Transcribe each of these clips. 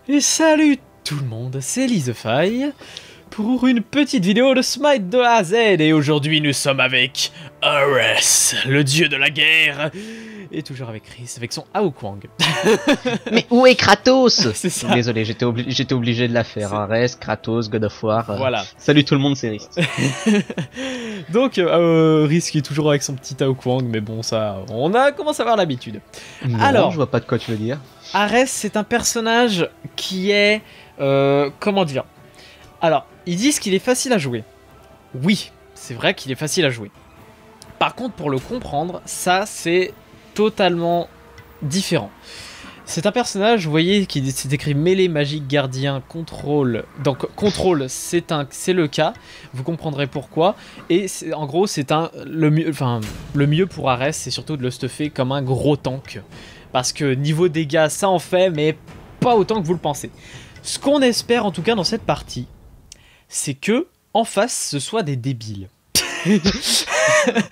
Et salut tout le monde, c'est Lizefy pour une petite vidéo de Smite de A à Z. Et aujourd'hui nous sommes avec Ares, le dieu de la guerre. Et toujours avec Chris, avec son Aokwang. Mais où est Kratos? C'est ça. Désolé, j'étais obligé de la faire. Ares, Kratos, God of War. Voilà. Salut tout le monde, c'est Rist. Donc Rist qui est toujours avec son petit Aokwang, mais bon ça, on a commencé à avoir l'habitude. Alors, je vois pas de quoi tu veux dire. Ares, c'est un personnage qui est... comment dire? Alors, ils disent qu'il est facile à jouer. Oui, c'est vrai qu'il est facile à jouer. Par contre, pour le comprendre, ça, c'est totalement différent. C'est un personnage, vous voyez, qui c'est écrit mêlée, magique, gardien, contrôle. Donc, contrôle, c'est le cas. Vous comprendrez pourquoi. Et en gros, c'est le mieux pour Ares, c'est surtout de le stuffer comme un gros tank. Parce que niveau dégâts, ça en fait, mais pas autant que vous le pensez. Ce qu'on espère, en tout cas, dans cette partie, c'est que en face, ce soit des débiles.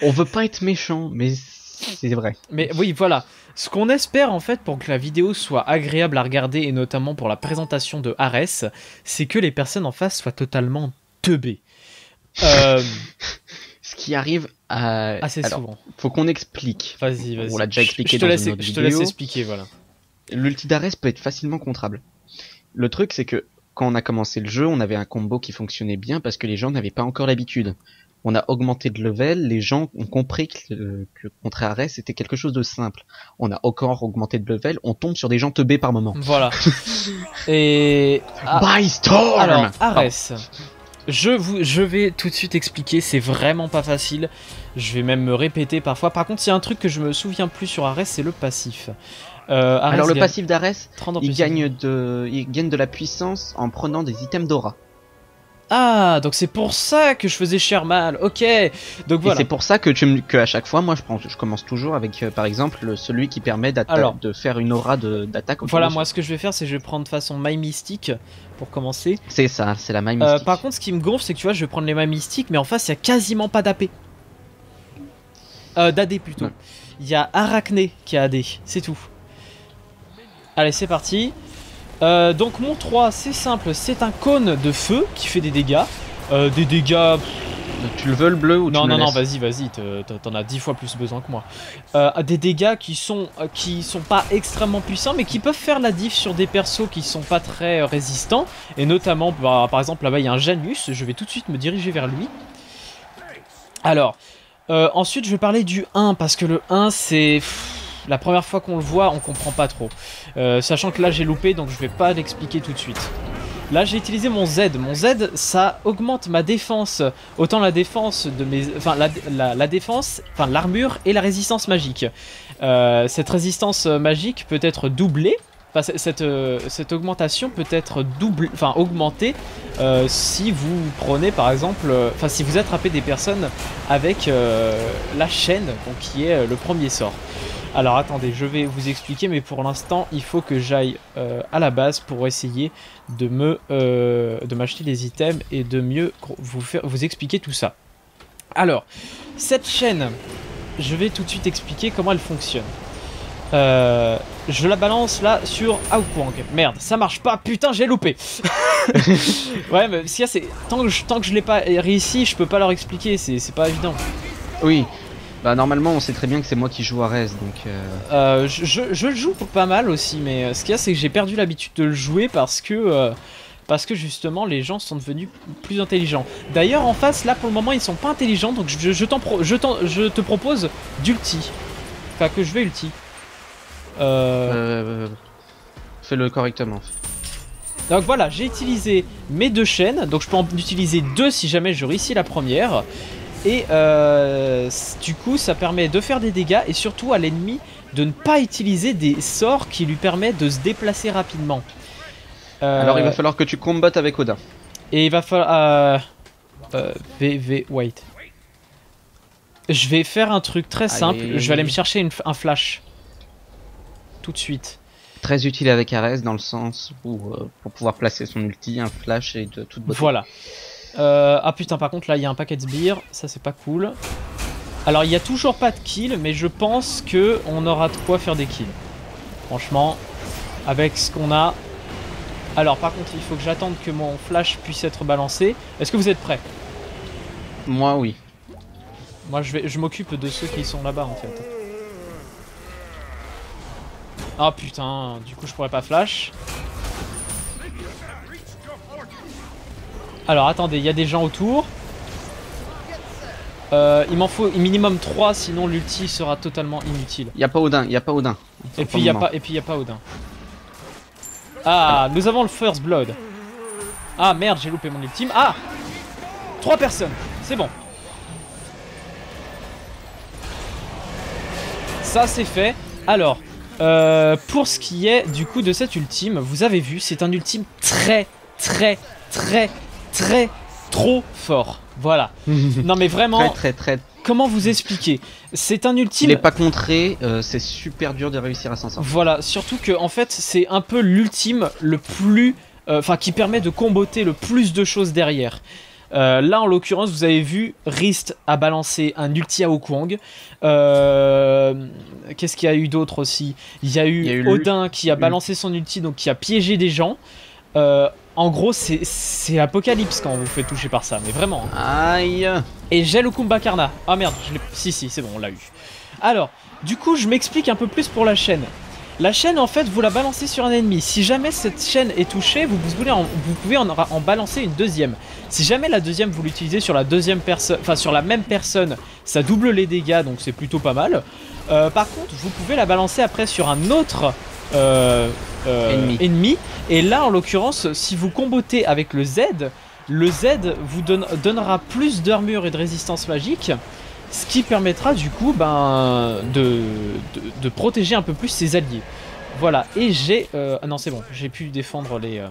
On veut pas être méchant, mais c'est vrai. Mais oui, voilà. Ce qu'on espère, en fait, pour que la vidéo soit agréable à regarder, et notamment pour la présentation de Ares, c'est que les personnes en face soient totalement teubées. Ce qui arrive assez souvent. Faut qu'on explique. Vas-y. On l'a déjà expliqué dans une autre vidéo. Je te laisse expliquer, voilà. L'ulti d'Ares peut être facilement contrable. Le truc, c'est que quand on a commencé le jeu, on avait un combo qui fonctionnait bien parce que les gens n'avaient pas encore l'habitude. On a augmenté de level, les gens ont compris que contrer Ares c'était quelque chose de simple. On a encore augmenté de level, on tombe sur des gens teubés par moment. Voilà. Et... By Storm. Alors, Ares... Je vais tout de suite expliquer, c'est vraiment pas facile. Je vais même me répéter parfois. Par contre, il y a un truc que je me souviens plus sur Ares, c'est le passif. Alors le passif d'Ares, il gagne de la puissance en prenant des items d'aura. Ah, donc c'est pour ça que je faisais cher mal. Ok, donc voilà. Et c'est pour ça que à chaque fois, moi, je commence toujours avec, par exemple, celui qui permet de faire une aura d'attaque. Voilà, moi, ce que je vais faire, c'est que je vais prendre de façon maille mystique pour commencer. C'est ça, c'est la maille mystique. Par contre, ce qui me gonfle, c'est que tu vois, je vais prendre les mailles mystiques, mais en face, il y a quasiment pas d'AP. D'AD plutôt. Il y a Arachné qui a AD, c'est tout. Allez, c'est parti. Donc mon 3, c'est simple, c'est un cône de feu qui fait des dégâts. Des dégâts... Tu le veux le bleu ou non, tu non, me non, laisses? vas-y, t'en as 10 fois plus besoin que moi. Des dégâts qui sont pas extrêmement puissants, mais qui peuvent faire la diff sur des persos qui sont pas très résistants. Et notamment, par exemple, là-bas, il y a un Janus, je vais tout de suite me diriger vers lui. Alors, ensuite, je vais parler du 1, parce que le 1, c'est... La première fois qu'on le voit, on comprend pas trop. Sachant que là, j'ai loupé, donc je vais pas l'expliquer tout de suite. Là, j'ai utilisé mon Z. Mon Z, ça augmente ma défense. Autant la défense de mes... Enfin, la défense, enfin, l'armure et la résistance magique. Cette résistance magique peut être doublée. Enfin, cette augmentation peut être augmentée si vous prenez par exemple, si vous attrapez des personnes avec la chaîne, donc qui est le premier sort. Alors attendez, je vais vous expliquer, mais pour l'instant, il faut que j'aille à la base pour essayer de m'acheter des items et de mieux vous expliquer tout ça. Alors, cette chaîne, je vais tout de suite expliquer comment elle fonctionne. Je la balance là sur Aokwang. Merde, ça marche pas, putain, j'ai loupé. Ouais, mais ce qu'il y a, c'est tant que je l'ai pas réussi, je peux pas leur expliquer, c'est pas évident. Oui. Bah normalement on sait très bien que c'est moi qui joue Ares donc je le joue pas mal aussi, mais ce qu'il y a c'est que j'ai perdu l'habitude de le jouer parce que justement les gens sont devenus plus intelligents. D'ailleurs en face là pour le moment ils sont pas intelligents, donc je te propose d'ulti. Enfin que je vais ulti. Fais-le correctement. Donc voilà, j'ai utilisé mes 2 chaînes, donc je peux en utiliser 2 si jamais je réussis la première. Et du coup ça permet de faire des dégâts et surtout à l'ennemi de ne pas utiliser des sorts qui lui permettent de se déplacer rapidement. Alors il va falloir que tu combattes avec Odin. Et il va falloir... wait. Je vais faire un truc très simple, je vais aller me chercher un flash. Tout de suite. Très utile avec Ares dans le sens où pour pouvoir placer son ulti, un flash et de toute beauté. Voilà. Ah putain, par contre là il y a un paquet de sbires, ça c'est pas cool. Alors il y a toujours pas de kill, mais je pense que on aura de quoi faire des kills. Franchement, avec ce qu'on a, Alors par contre il faut que j'attende que mon flash puisse être balancé. Est-ce que vous êtes prêts? Moi, oui. Moi je m'occupe de ceux qui sont là-bas en fait. Ah putain, du coup je pourrais pas flash. Alors attendez, il y a des gens autour. Il m'en faut minimum 3, sinon l'ulti sera totalement inutile. Y a pas Odin, y a pas Odin. Et puis il y a pas Odin. Ah, nous avons le first blood. Ah merde, j'ai loupé mon ultime. Ah, 3 personnes, c'est bon. Ça c'est fait. Alors, pour ce qui est du coup de cet ultime, vous avez vu, c'est un ultime très trop fort. Voilà. Non mais vraiment, très. comment vous expliquer? C'est un ultime... Il est pas contré, c'est super dur de réussir à s'en sortir. Voilà, surtout que en fait c'est un peu l'ultime le plus... Enfin qui permet de comboter le plus de choses derrière. Là en l'occurrence vous avez vu, Rist a balancé un ulti à Wukong. Qu'est-ce qu'il y a eu d'autre aussi? Il y a eu Odin qui a balancé son ulti, donc qui a piégé des gens. En gros c'est Apocalypse quand on vous fait toucher par ça, mais vraiment. Aïe. Et j'ai le Kumba Karna. Ah merde, si c'est bon, on l'a eu. Alors, du coup je m'explique un peu plus pour la chaîne. La chaîne en fait vous la balancez sur un ennemi. Si jamais cette chaîne est touchée, vous pouvez en balancer une deuxième. Si jamais la deuxième vous l'utilisez sur la deuxième personne, enfin sur la même personne, ça double les dégâts, donc c'est plutôt pas mal. Par contre vous pouvez la balancer après sur un autre ennemi. Et là en l'occurrence si vous combotez avec le Z vous donnera plus d'armure et de résistance magique. Ce qui permettra du coup de protéger un peu plus ses alliés. Voilà, et j'ai... ah non c'est bon, j'ai pu défendre les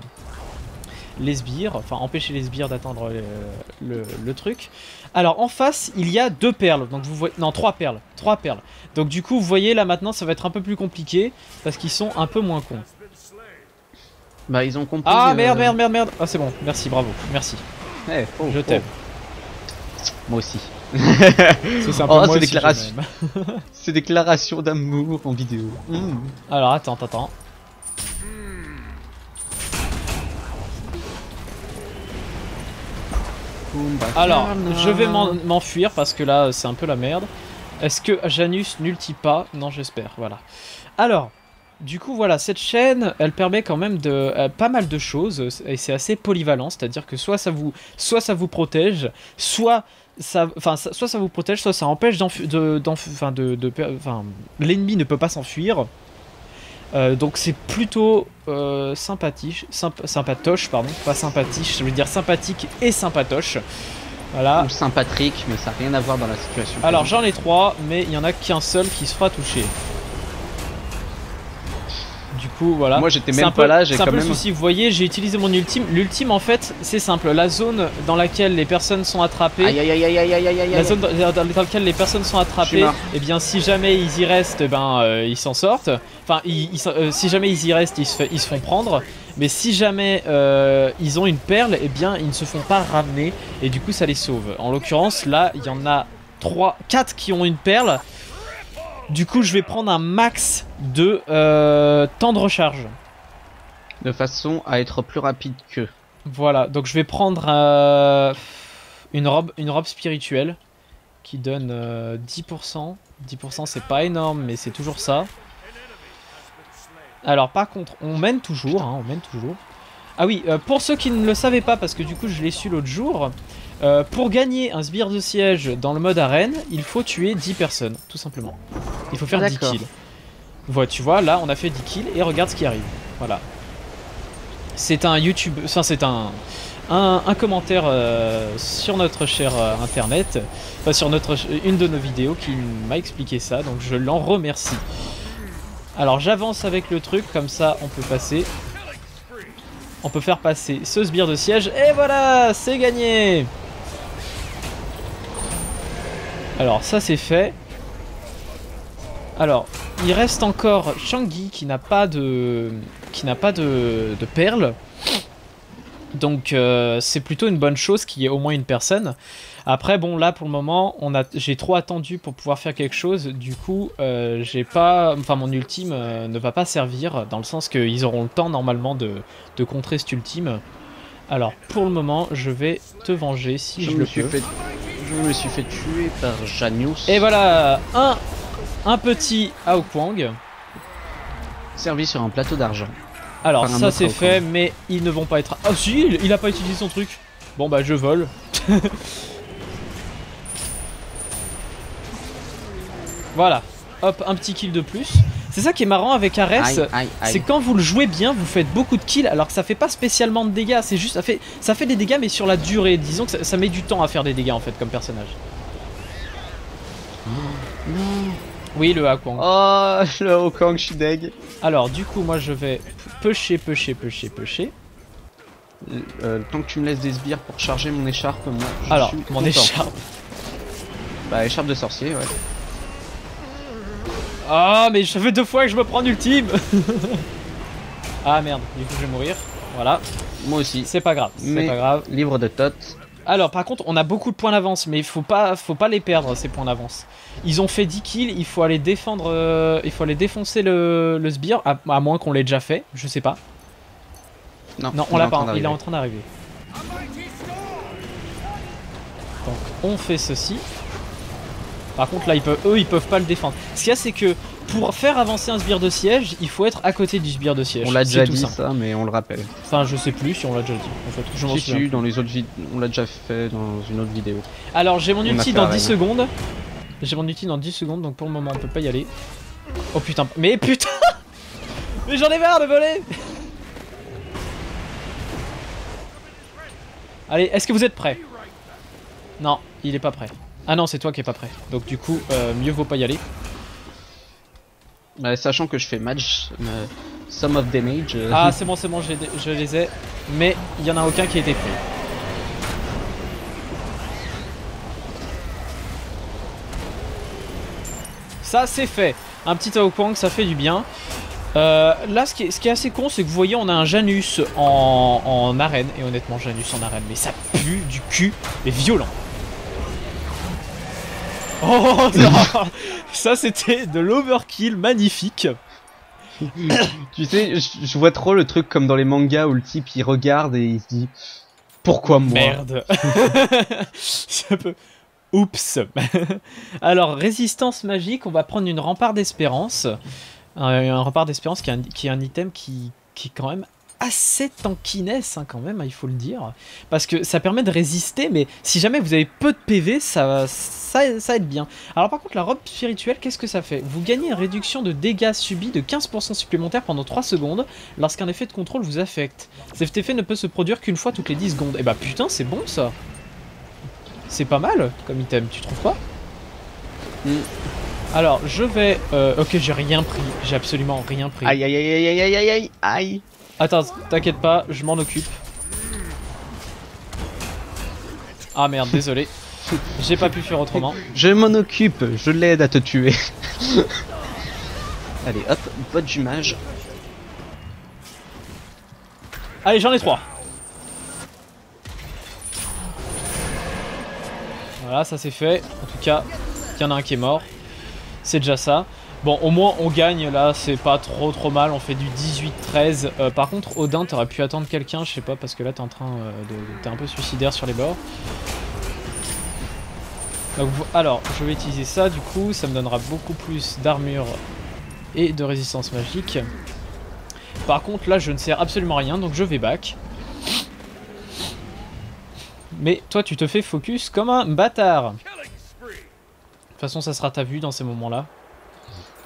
sbires, enfin empêcher les sbires d'atteindre le truc. Alors en face il y a 2 perles, donc vous voyez... Non 3 perles, 3 perles. Donc du coup vous voyez là maintenant ça va être un peu plus compliqué, parce qu'ils sont un peu moins cons. Bah ils ont compris... Ah merde. Ah c'est bon, merci, bravo, merci. Hey, je t'aime. Moi aussi. C'est déclaration. C'est déclaration d'amour en vidéo. Alors attends. Alors je vais m'enfuir parce que là c'est un peu la merde. Est-ce que Janus n'ulti pas? Non j'espère, voilà. Alors du coup voilà, cette chaîne elle permet quand même de pas mal de choses et c'est assez polyvalent, c'est à dire que soit ça vous protège, soit ça vous protège, soit ça empêche l'ennemi ne peut pas s'enfuir. Donc c'est plutôt sympatoche, pardon, pas sympathique, je veux dire sympathique et sympatoche. Voilà. Ou Saint-Patrick, mais ça n'a rien à voir dans la situation. Alors j'en ai 3, mais il n'y en a qu'un seul qui se fera toucher. Du coup voilà. Moi j'étais même pas là, j'ai quand même... C'est un peu le souci, vous voyez j'ai utilisé mon ultime. L'ultime en fait c'est simple, la zone dans laquelle les personnes sont attrapées. La zone dans laquelle les personnes sont attrapées, et bien si jamais ils y restent, ils s'en sortent. Enfin si jamais ils y restent ils se font prendre. Mais si jamais ils ont une perle, et bien ils ne se font pas ramener. Et du coup ça les sauve. En l'occurrence là il y en a 4 qui ont une perle. Du coup je vais prendre un max de temps de recharge. De façon à être plus rapide qu'eux. Voilà, donc je vais prendre une robe spirituelle qui donne 10%. 10% c'est pas énorme mais c'est toujours ça. Alors par contre on mène toujours, hein, on mène toujours. Ah oui, pour ceux qui ne le savaient pas parce que du coup je l'ai su l'autre jour. Pour gagner un sbire de siège dans le mode arène, il faut tuer 10 personnes, tout simplement. Il faut faire 10 kills. Voilà, tu vois, là on a fait 10 kills et regarde ce qui arrive. Voilà. C'est un YouTube, enfin c'est un commentaire sur notre cher internet, enfin sur une de nos vidéos qui m'a expliqué ça, donc je l'en remercie. Alors j'avance avec le truc, comme ça on peut passer. On peut faire passer ce sbire de siège et voilà, c'est gagné. Alors ça c'est fait. Alors il reste encore Changi qui n'a pas de perles. Donc c'est plutôt une bonne chose qu'il y ait au moins une personne. Après bon là pour le moment j'ai trop attendu pour pouvoir faire quelque chose. Du coup j'ai pas, enfin mon ultime ne va pas servir dans le sens qu'ils auront le temps normalement de contrer cet ultime. Alors pour le moment je vais te venger si je le peux. Je me suis fait tuer par Janius. Et voilà un petit Aokwang. Servi sur un plateau d'argent. Alors ça c'est fait, mais ils ne vont pas être... Ah si, il a pas utilisé son truc. Bon bah je vole. Voilà, hop, un petit kill de plus. C'est ça qui est marrant avec Ares, c'est quand vous le jouez bien, vous faites beaucoup de kills, alors que ça fait pas spécialement de dégâts, c'est juste, ça fait des dégâts mais sur la durée. Disons que ça met du temps à faire des dégâts en fait comme personnage. Non. Oui, le Aokwang. Oh, le Aokwang, je suis deg. Alors, du coup, moi je vais pusher. Le temps que tu me laisses des sbires pour charger mon écharpe, moi je alors, suis mon content. écharpe. Bah, écharpe de sorcier, ouais. Ah, mais ça fait 2 fois que je me prends ultime. Ah merde, du coup je vais mourir. Voilà. Moi aussi. C'est pas grave, c'est pas grave. Livre de Tot. Alors par contre on a beaucoup de points d'avance, mais il faut pas les perdre ces points d'avance. Ils ont fait 10 kills, il faut aller défendre, il faut aller défoncer le sbire, à moins qu'on l'ait déjà fait, je sais pas. Non, on l'a pas, il est en train d'arriver. Donc on fait ceci. Par contre là eux ils peuvent pas le défendre. Ce qu'il y a c'est que pour faire avancer un sbire de siège, il faut être à côté du sbire de siège. On l'a déjà dit ça, mais on le rappelle. Enfin je sais plus si on l'a déjà dit. En fait, je m'en souviens. Dans les autres on l'a déjà fait dans une autre vidéo. Alors j'ai mon ulti dans 10 secondes. J'ai mon ulti dans 10 secondes, donc pour le moment on peut pas y aller. Oh putain, mais putain. Mais j'en ai marre de voler. Allez, est-ce que vous êtes prêts? Non, il est pas prêt. Ah non, c'est toi qui es pas prêt. Donc du coup, mieux vaut pas y aller. Bah, sachant que je fais match, some of damage. Ah c'est bon, je les ai. Mais il y en a aucun qui a été pris. Ça c'est fait. Un petit Aokwang, ça fait du bien. Là ce qui est assez con, c'est que vous voyez on a un Janus en arène. Et honnêtement Janus en arène, mais ça pue du cul, mais violent. Oh non. Ça c'était de l'overkill magnifique. Tu sais, je vois trop le truc comme dans les mangas où le type il regarde et il se dit pourquoi moi? Merde. Ça peut... Oups. Alors résistance magique, on va prendre une rempart d'espérance. Un rempart d'espérance qui est un item qui est quand même assez tankiness hein, quand même, il faut le dire. Parce que ça permet de résister, mais si jamais vous avez peu de PV, ça aide bien. Alors par contre, la robe spirituelle, qu'est-ce que ça fait? Vous gagnez une réduction de dégâts subis de 15% supplémentaire pendant 3 secondes lorsqu'un effet de contrôle vous affecte. Cet effet ne peut se produire qu'une fois toutes les 10 secondes. Et bah putain, c'est bon ça. C'est pas mal comme item, tu trouves pas? Alors, je vais... ok, j'ai rien pris. J'ai absolument rien pris. Aïe aïe aïe aïe aïe aïe aïe aïe. Attends, t'inquiète pas, je m'en occupe. Ah merde, désolé. J'ai pas pu faire autrement. Je m'en occupe, je l'aide à te tuer. Allez, hop, botte du mage. Allez, j'en ai 3. Voilà, ça c'est fait. En tout cas, il y en a un qui est mort. C'est déjà ça. Bon, au moins on gagne là, c'est pas trop mal. On fait du 18-13. Par contre, Odin, t'aurais pu attendre quelqu'un, je sais pas, parce que là t'es en train t'es un peu suicidaire sur les bords. Donc, alors, je vais utiliser ça du coup, ça me donnera beaucoup plus d'armure et de résistance magique. Par contre, là je ne sers absolument à rien, donc je vais back. Mais toi, tu te fais focus comme un bâtard. De toute façon, ça sera ta vue dans ces moments-là.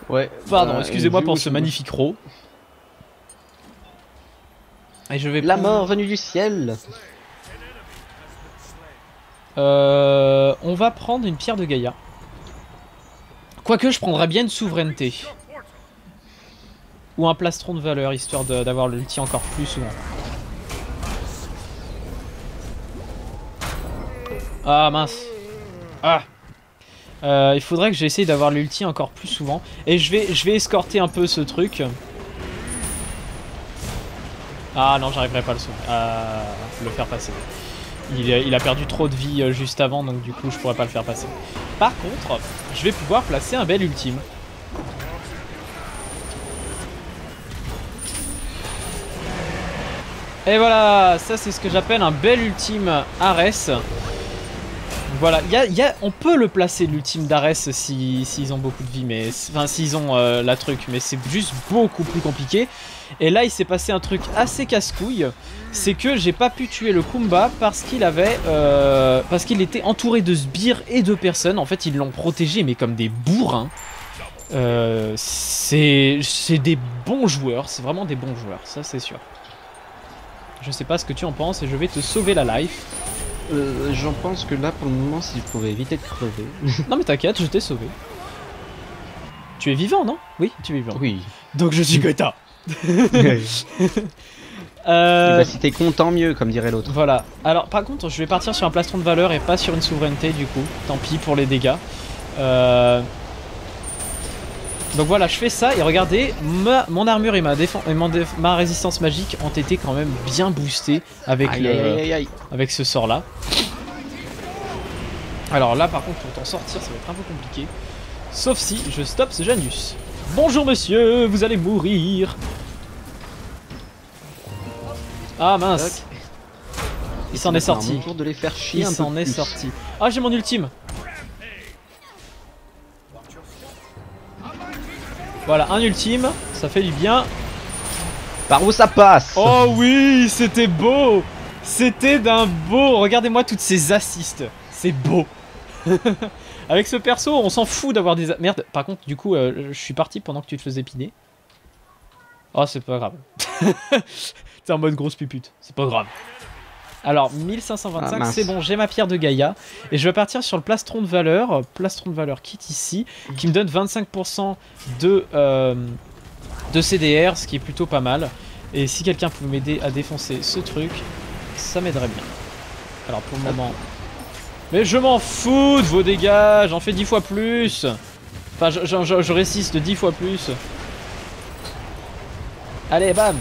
Ouais. Pardon, excusez-moi pour ce magnifique row. Et je vais la mort venue du ciel. On va prendre une pierre de Gaïa. Quoique, je prendrais bien une souveraineté. Ou un plastron de valeur, histoire d'avoir l'ulti encore plus souvent. Ah mince. Ah. Il faudrait que j'essaye d'avoir l'ulti encore plus souvent. Et je vais escorter un peu ce truc. Ah non, j'arriverai pas à le faire passer. Il a perdu trop de vie juste avant, donc du coup je pourrais pas le faire passer. Par contre, je vais pouvoir placer un bel ultime. Et voilà, ça c'est ce que j'appelle un bel ultime Ares. Voilà, on peut le placer l'ultime d'Ares s'ils ont beaucoup de vie, mais enfin s'ils ont la truc, mais c'est juste beaucoup plus compliqué. Et là il s'est passé un truc assez casse-couille, c'est que j'ai pas pu tuer le Kumba parce qu'il avait, parce qu'il était entouré de sbires et de personnes. En fait ils l'ont protégé mais comme des bourrins. C'est des bons joueurs, c'est vraiment des bons joueurs, ça c'est sûr. Je sais pas ce que tu en penses et je vais te sauver la life. J'en pense que là, pour le moment, si je pouvais éviter de crever. Non mais t'inquiète, je t'ai sauvé. Tu es vivant, non? Oui, tu es vivant. Oui. Donc je suis Goethe. Bah, si t'es content, mieux, comme dirait l'autre. Voilà. Alors par contre, je vais partir sur un plastron de valeur et pas sur une souveraineté du coup. Tant pis pour les dégâts. Donc voilà, je fais ça et regardez, mon armure et ma résistance magique ont été quand même bien boostées avec, avec ce sort là. Alors là par contre pour t'en sortir ça va être un peu compliqué. Sauf si je stoppe ce Janus. Bonjour monsieur, vous allez mourir. Ah mince. Il s'en est sorti. De les faire chier. Il s'en est sorti. Ah j'ai mon ultime. Voilà, un ultime, ça fait du bien. Par où ça passe? Oh oui, c'était beau. C'était d'un beau. Regardez-moi toutes ces assists. C'est beau. Avec ce perso, on s'en fout d'avoir des... Merde, par contre, du coup, je suis parti pendant que tu te faisais piner. Oh, c'est pas grave. T'es en mode grosse pupute. C'est pas grave. Alors, 1525, c'est bon, j'ai ma pierre de Gaïa. Et je vais partir sur le plastron de valeur. Plastron de valeur qui est ici. Qui me donne 25% de CDR, ce qui est plutôt pas mal. Et si quelqu'un pouvait m'aider à défoncer ce truc, ça m'aiderait bien. Alors, pour le moment... Mais je m'en fous de vos dégâts, j'en fais 10 fois plus. Enfin, je résiste 10 fois plus. Allez, bam.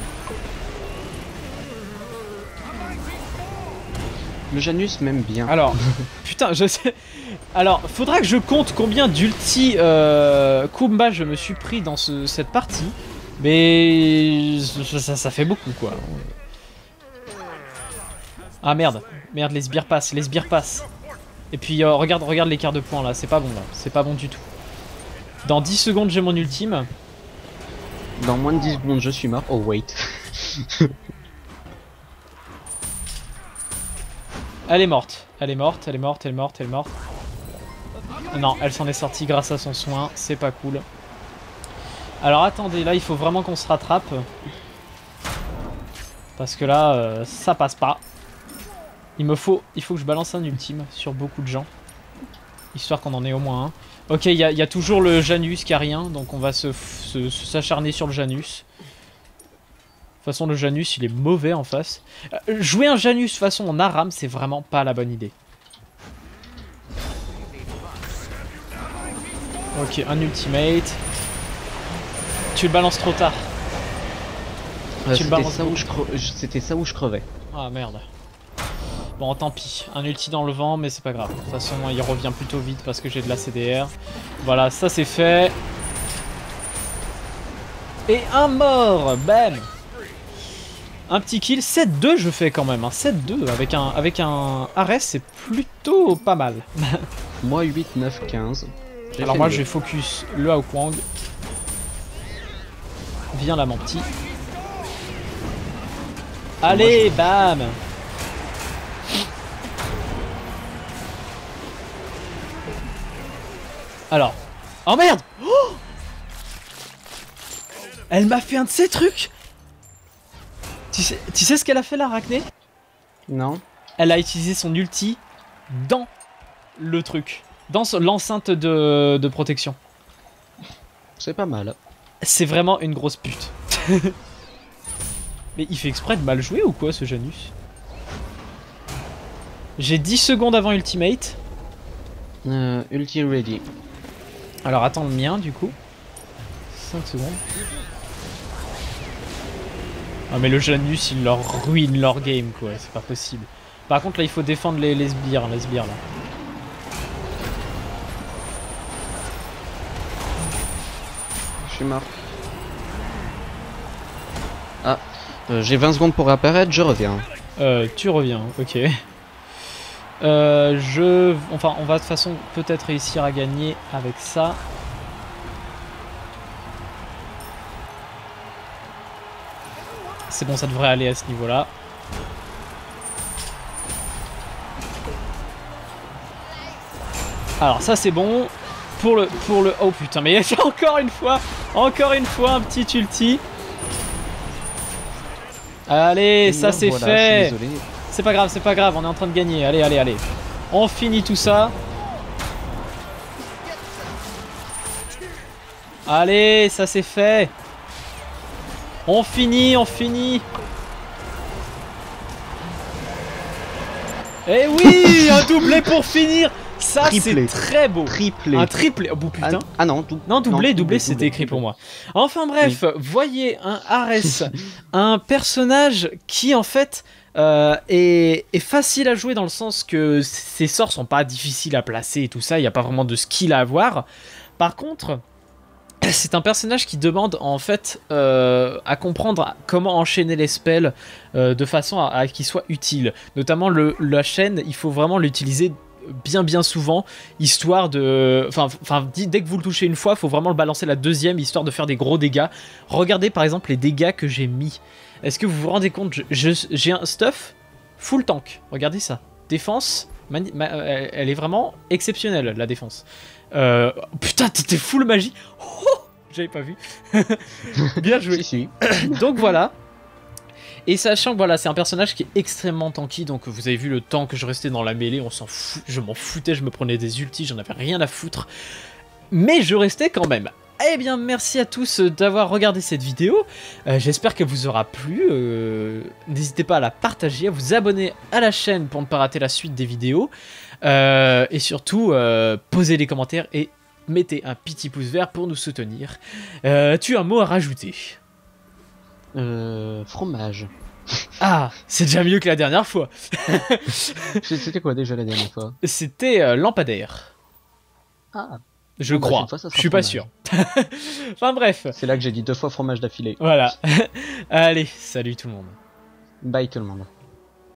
Le Janus m'aime bien. Alors, putain, je sais... Alors, faudra que je compte combien d'ulti Kumba je me suis pris dans cette partie. Mais... ça fait beaucoup, quoi. Ah, merde. Merde, les sbires passent, les sbires passent. Et puis, regarde l'écart de points, là. C'est pas bon, là. C'est pas bon du tout. Dans 10 secondes, j'ai mon ultime. Dans moins de 10 secondes, je suis mort. Oh, wait. Elle est morte. Elle est morte, elle est morte, elle est morte, elle est morte. Non, elle s'en est sortie grâce à son soin. C'est pas cool. Alors, attendez. Là, il faut vraiment qu'on se rattrape. Parce que là, ça passe pas. Il faut que je balance un ultime sur beaucoup de gens. Histoire qu'on en ait au moins un. Ok, il y a toujours le Janus qui a rien. Donc on va s'acharner sur le Janus. De toute façon, le Janus, il est mauvais en face. Jouer un Janus façon en Aram, c'est vraiment pas la bonne idée. Ok, un ultimate. Tu le balances trop tard. C'était ça où je crevais. Ah merde. Bon, tant pis. Un ulti dans le vent, mais c'est pas grave. De toute façon, il revient plutôt vite parce que j'ai de la CDR. Voilà, ça c'est fait. Et un mort. Bam. Un petit kill. 7-2 je fais quand même. Hein. 7-2 avec un Ares, c'est plutôt pas mal. Moi 8, 9, 15. Alors moi je vais focus le Hao Kuang. Viens là mon petit. Allez, bam. Alors. Oh merde. Oh, elle m'a fait un de ces trucs. Tu sais ce qu'elle a fait là, Arachné? Non. Elle a utilisé son ulti dans le truc. Dans l'enceinte de protection. C'est pas mal. C'est vraiment une grosse pute. Mais il fait exprès de mal jouer ou quoi ce Janus? J'ai 10 secondes avant ultimate. Ulti ready. Alors attends le mien du coup. 5 secondes. Ah mais le Janus il leur ruine leur game quoi, c'est pas possible. Par contre là il faut défendre les sbires là. Je suis mort. Ah, j'ai 20 secondes pour apparaître, je reviens. Tu reviens, ok. Enfin on va de toute façon peut-être réussir à gagner avec ça. C'est bon, ça devrait aller à ce niveau-là. Alors ça c'est bon. Pour le... Oh putain, mais encore une fois un petit ulti. Allez, ça c'est voilà, fait. C'est pas grave, on est en train de gagner. Allez. On finit tout ça. Allez, ça c'est fait. On finit. Eh oui, un doublé pour finir. Ça c'est très beau. Triplé. Un triplé. Oh putain. Ah non, doublé c'était écrit pour moi. Enfin bref, voyez un Ares, un personnage qui en fait est facile à jouer dans le sens que ses sorts sont pas difficiles à placer et tout ça, il n'y a pas vraiment de skill à avoir. Par contre, c'est un personnage qui demande en fait à comprendre comment enchaîner les spells de façon à qu'il soit utile. Notamment la chaîne, il faut vraiment l'utiliser bien souvent, histoire de... Enfin, dès que vous le touchez une fois, il faut vraiment le balancer la deuxième, histoire de faire des gros dégâts. Regardez par exemple les dégâts que j'ai mis. Est-ce que vous vous rendez compte, j'ai un stuff full tank. Regardez ça. Défense, elle est vraiment exceptionnelle, la défense. Putain, t'étais full magie. Oh, j'avais pas vu. Bien joué. Si. Donc voilà. Et sachant que voilà, c'est un personnage qui est extrêmement tanky, donc vous avez vu le temps que je restais dans la mêlée, on s'en fout, je m'en foutais, je me prenais des ultis, j'en avais rien à foutre. Mais je restais quand même. Eh bien, merci à tous d'avoir regardé cette vidéo, j'espère qu'elle vous aura plu, n'hésitez pas à la partager, à vous abonner à la chaîne pour ne pas rater la suite des vidéos, et surtout, posez les commentaires et mettez un petit pouce vert pour nous soutenir. Tu as un mot à rajouter? Fromage. Ah, c'est déjà mieux que la dernière fois. C'était quoi déjà la dernière fois? C'était lampadaire. Ah. Je crois. Je suis pas sûr. Enfin bref. C'est là que j'ai dit 2 fois fromage d'affilée. Voilà. Allez, salut tout le monde. Bye tout le monde.